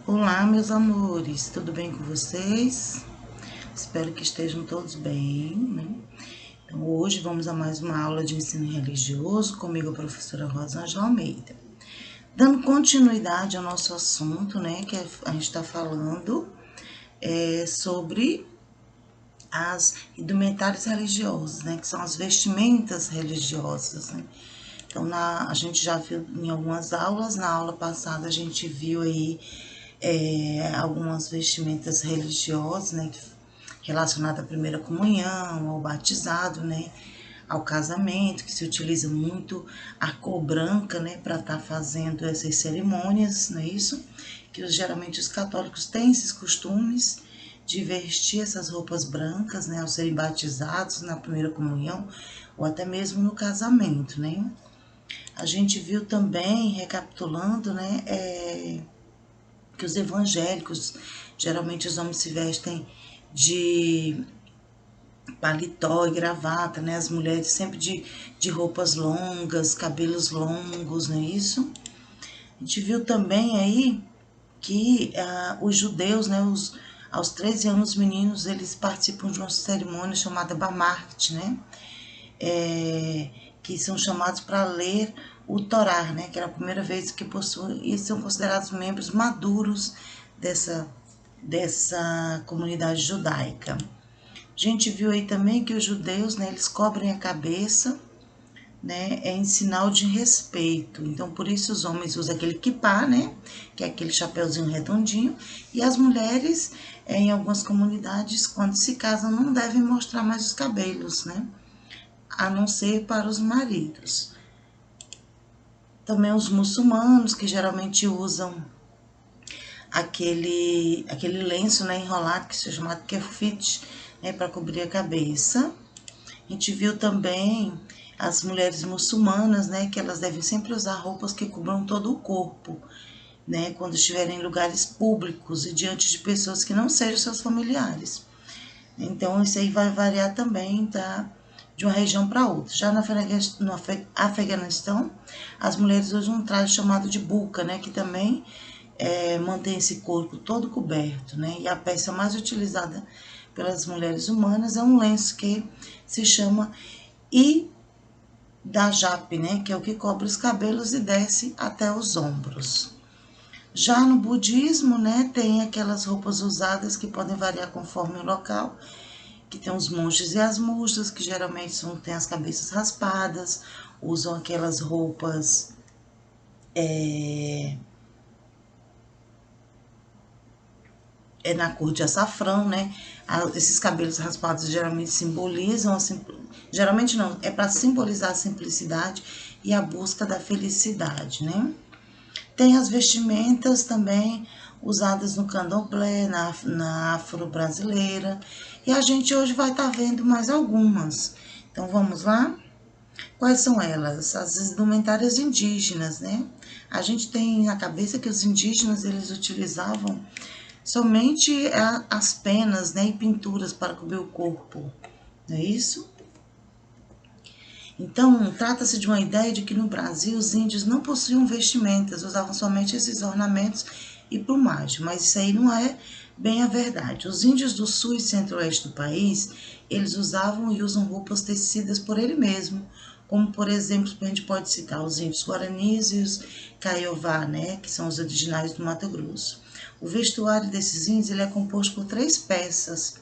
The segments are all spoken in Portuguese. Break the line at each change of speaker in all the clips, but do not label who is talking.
Olá, meus amores, tudo bem com vocês? Espero que estejam todos bem, né? Então, hoje vamos a mais uma aula de ensino religioso comigo, a professora Rosângela Almeida. Dando continuidade ao nosso assunto, né, que a gente está falando sobre as indumentárias religiosas, né, que são as vestimentas religiosas, né? Então, a gente já viu em algumas aulas, na aula passada a gente viu aí algumas vestimentas religiosas, né, relacionadas à primeira comunhão, ao batizado, né, ao casamento, que se utiliza muito a cor branca, né, para estar fazendo essas cerimônias, não é isso? Que geralmente os católicos têm esses costumes de vestir essas roupas brancas, né, ao serem batizados na primeira comunhão ou até mesmo no casamento, né? A gente viu também, recapitulando, né, que os evangélicos, geralmente os homens se vestem de paletó e gravata, né? As mulheres sempre de roupas longas, cabelos longos, não é isso? A gente viu também aí que os judeus, né, aos 13 anos, os meninos, eles participam de uma cerimônia chamada Bamart, né? Que são chamados para ler o Torá, né? Que era a primeira vez que possuem e são considerados membros maduros dessa comunidade judaica. A gente viu aí também que os judeus, né, eles cobrem a cabeça, né, em sinal de respeito. Então, por isso os homens usam aquele kippá, né, que é aquele chapeuzinho redondinho, e as mulheres, em algumas comunidades, quando se casam, não devem mostrar mais os cabelos, né, a não ser para os maridos. Também os muçulmanos, que geralmente usam aquele lenço, né, enrolado, que se chama kefit, né, para cobrir a cabeça. A gente viu também as mulheres muçulmanas, né, que elas devem sempre usar roupas que cubram todo o corpo, né, quando estiverem em lugares públicos e diante de pessoas que não sejam seus familiares. Então, isso aí vai variar também, tá? De uma região para outra. Já no Afeganistão, as mulheres usam um traje chamado de burca, né, que também mantém esse corpo todo coberto, né? E a peça mais utilizada pelas mulheres humanas é um lenço que se chama hijab, né? Que é o que cobre os cabelos e desce até os ombros. Já no budismo, né, tem aquelas roupas usadas que podem variar conforme o local, que tem os monges e as musas, que geralmente têm as cabeças raspadas, usam aquelas roupas na cor de açafrão, né? Esses cabelos raspados geralmente simbolizam, geralmente não, é para simbolizar a simplicidade e a busca da felicidade, né? Tem as vestimentas também usadas no candomblé, na afro-brasileira, e a gente hoje vai estar vendo mais algumas. Então vamos lá? Quais são elas? As indumentárias indígenas, né? A gente tem na cabeça que os indígenas eles utilizavam somente as penas, né, e pinturas para cobrir o corpo, não é isso? Então, trata-se de uma ideia de que no Brasil os índios não possuíam vestimentas, usavam somente esses ornamentos e plumagem, mas isso aí não é bem a verdade. Os índios do sul e centro-oeste do país, eles usavam e usam roupas tecidas por ele mesmo, como, por exemplo, a gente pode citar os índios guaranis e os caiová, né, que são os originais do Mato Grosso. O vestuário desses índios ele é composto por 3 peças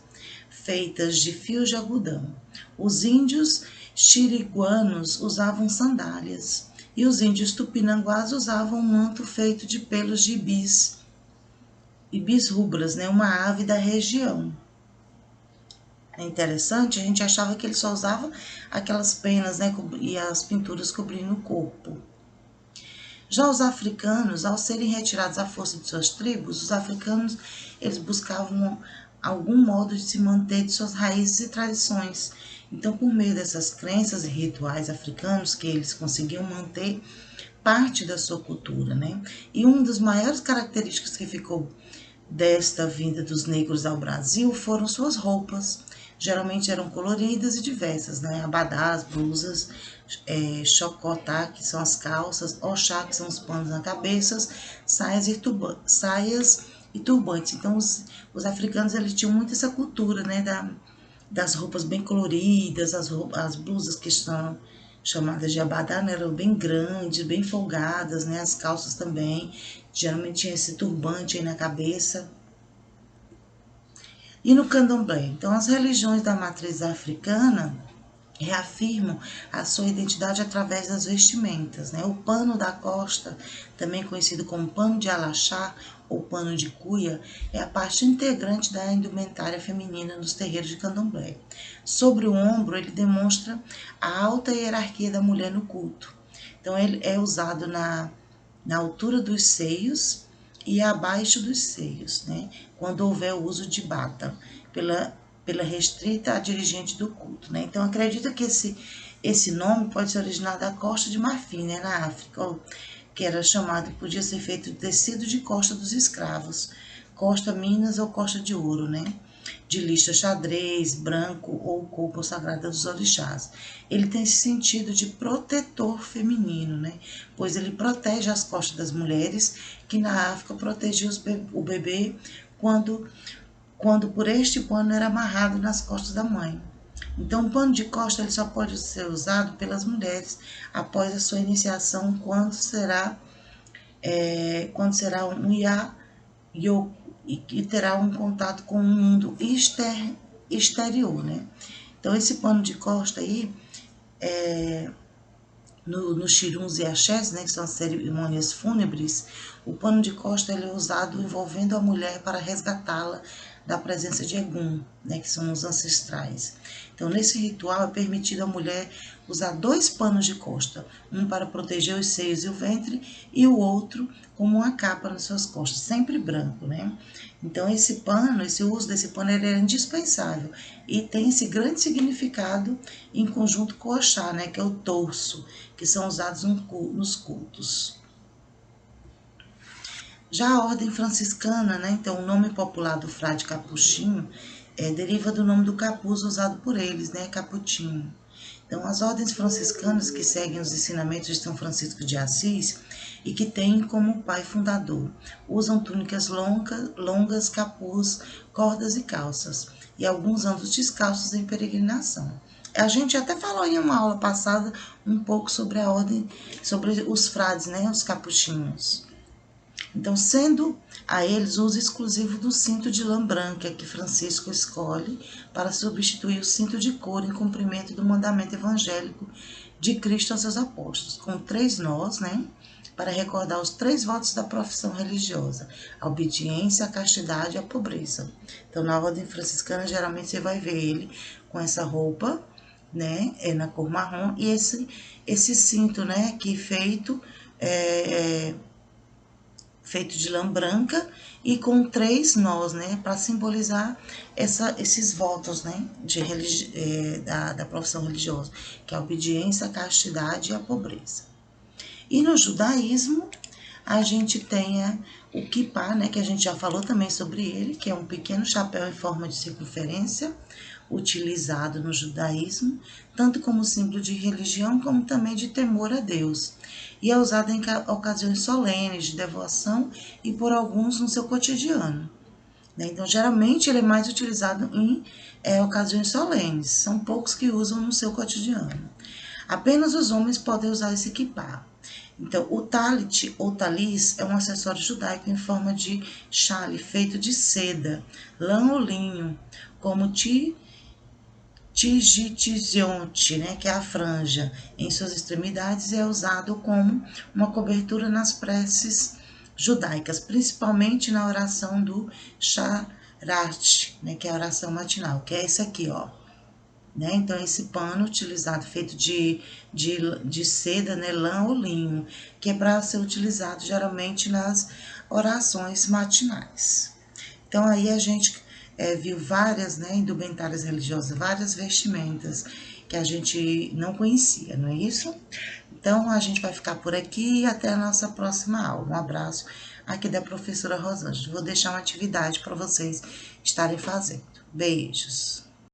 feitas de fios de algodão. Os índios xiriguanos usavam sandálias e os índios tupinanguás usavam um manto feito de pelos de ibis rubras, né, uma ave da região. É interessante, a gente achava que ele só usava aquelas penas, né, e as pinturas cobrindo o corpo. Já os africanos, ao serem retirados à força de suas tribos, os africanos eles buscavam algum modo de se manter de suas raízes e tradições. Então, por meio dessas crenças e rituais africanos que eles conseguiam manter parte da sua cultura, né? E uma das maiores características que ficou desta vinda dos negros ao Brasil foram suas roupas. geralmente eram coloridas e diversas, né? Abadás, blusas, chocotá, que são as calças, oxá, que são os panos na cabeça, saias e turbantes. Então, os africanos, eles tinham muito essa cultura, né, das roupas bem coloridas, as blusas que são chamadas de abadá, né, eram bem grandes, bem folgadas, né, as calças também, geralmente tinha esse turbante aí na cabeça. E no candomblé? Então, as religiões da matriz africana reafirmam a sua identidade através das vestimentas, né? O pano da costa, também conhecido como pano de alaxá ou pano de cuia, é a parte integrante da indumentária feminina nos terreiros de candomblé. Sobre o ombro, ele demonstra a alta hierarquia da mulher no culto. Então, ele é usado na altura dos seios e abaixo dos seios, né? Quando houver o uso de bata, pela restrita a dirigente do culto, né? Então, acredita que esse nome pode se originar da Costa de Marfim, né, na África, que era chamado, podia ser feito de tecido de costa dos escravos, costa Minas ou costa de ouro, né? De lista xadrez, branco ou cor consagrada dos orixás. Ele tem esse sentido de protetor feminino, né? Pois ele protege as costas das mulheres, que na África protegia o bebê quando por este pano era amarrado nas costas da mãe. Então, o pano de costa ele só pode ser usado pelas mulheres após a sua iniciação, quando será um Yoku e que terá um contato com o mundo exterior, né? Então, esse pano de costa aí, nos xiruns e axés, né, que são as cerimônias fúnebres, o pano de costa ele é usado envolvendo a mulher para resgatá-la da presença de Egum, né, que são os ancestrais. Então, nesse ritual é permitido à mulher usar 2 panos de costa, um para proteger os seios e o ventre e o outro como uma capa nas suas costas, sempre branco, né? Então, esse uso desse pano ele é indispensável e tem esse grande significado em conjunto com o Oxá, né, que é o torso, que são usados nos cultos. Já a ordem franciscana, né, então o nome popular do frade capuchinho deriva do nome do capuz usado por eles, né, caputinho. Então, as ordens franciscanas que seguem os ensinamentos de São Francisco de Assis e que têm como pai fundador, usam túnicas longas, capuz, cordas e calças, e alguns andam descalços em peregrinação. A gente até falou em uma aula passada um pouco sobre a ordem, sobre os frades, né, os capuchinhos. Então, sendo a eles uso exclusivo do cinto de lã branca que Francisco escolhe para substituir o cinto de couro em cumprimento do mandamento evangélico de Cristo aos seus apóstolos, com 3 nós, né? Para recordar os 3 votos da profissão religiosa: a obediência, a castidade e a pobreza. Então, na ordem franciscana, geralmente você vai ver ele com essa roupa, né? Na cor marrom, e esse cinto, né? Que feito de lã branca e com 3 nós, né, para simbolizar esses votos, né, da profissão religiosa, que é a obediência, a castidade e a pobreza. E no judaísmo, a gente tem o kippá, né, que a gente já falou também sobre ele, que é um pequeno chapéu em forma de circunferência, utilizado no judaísmo, tanto como símbolo de religião, como também de temor a Deus. E é usado em ocasiões solenes, de devoção e por alguns no seu cotidiano. Então, geralmente, ele é mais utilizado em ocasiões solenes. São poucos que usam no seu cotidiano. Apenas os homens podem usar esse kippá. Então, o talit ou talis é um acessório judaico em forma de chale feito de seda, lã ou linho, como tigitizionte, né, que é a franja, em suas extremidades, é usado como uma cobertura nas preces judaicas, principalmente na oração do Sharat, né, que é a oração matinal, que é esse aqui, ó. Né? Então, esse pano utilizado, feito de seda, né, lã ou linho, que é para ser utilizado geralmente nas orações matinais. Então, aí a gente viu várias, né, indumentárias religiosas, várias vestimentas que a gente não conhecia, não é isso? Então, a gente vai ficar por aqui e até a nossa próxima aula. Um abraço aqui da professora Rosângela. Vou deixar uma atividade para vocês estarem fazendo. Beijos!